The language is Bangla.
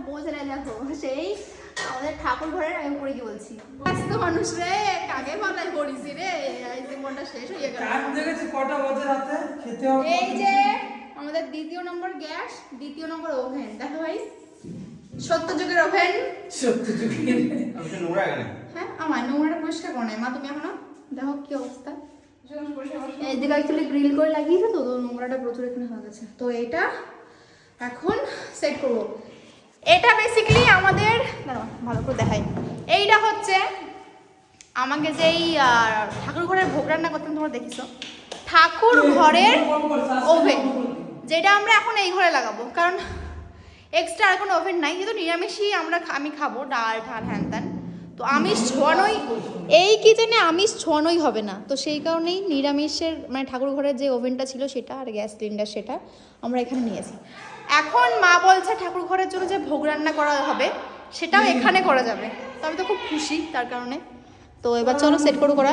পৌঁছালে দেখো সেই আমাদের ঠাকুর ঘরের আমি পড়ে কি বলছি ব্যস্ত মানুষ রে কাকে পাল্লাই পড়িছি রে এই জীবনটা শেষ হয়ে গেল। কটা বাজে রাতে খেতে হবে। এই যে আমাদের দ্বিতীয় নম্বর গ্যাস, দ্বিতীয় নম্বর ওভেন দেখো ভাই, সত্য যুগের ওভেন। সত্যি চুকি নোংরা এখানে। হ্যাঁ আমার নোংরাটা পরিষ্কার করো না মা, তুমি এখনো দেখো কি অবস্থা। এইদিকে অ্যাকচুয়ালি গ্রিল করে লাগিয়েছে তো নোংরাটা প্রচুর এখানে হয়ে গেছে। তো এটা এখন সেট করবো। এটা বেসিক্যালি আমাদের ভালো করে দেখাই, এইটা হচ্ছে আমাকে যেই ঠাকুর ঘরের ভোগ রান্না করতাম তোমরা দেখেছো, ঠাকুর ঘরের ওভেন, যেটা আমরা এখন এই ঘরে লাগাবো কারণ এক্সট্রা আর কোনো ওভেন নাই, যেহেতু নিরামিষই আমি খাবো, ডাল ঢাল হ্যান ত্যান, তো আমিষ ছোঁয়ানোই এই কিচেনে আমিষ ছোঁয়ানোই হবে না, তো সেই কারণেই নিরামিষের মানে ঠাকুর ঘরের যে ওভেনটা ছিল সেটা আর গ্যাস সিলিন্ডার সেটা আমরা এখানে নিয়েছি। এখন মা বলছে ঠাকুর ঘরের জন্য যে ভোগ রান্না করা হবে সেটাও এখানে করা যাবে, তো আমি তো খুব খুশি তার কারণে। তো এবার চলো সেট করো করা।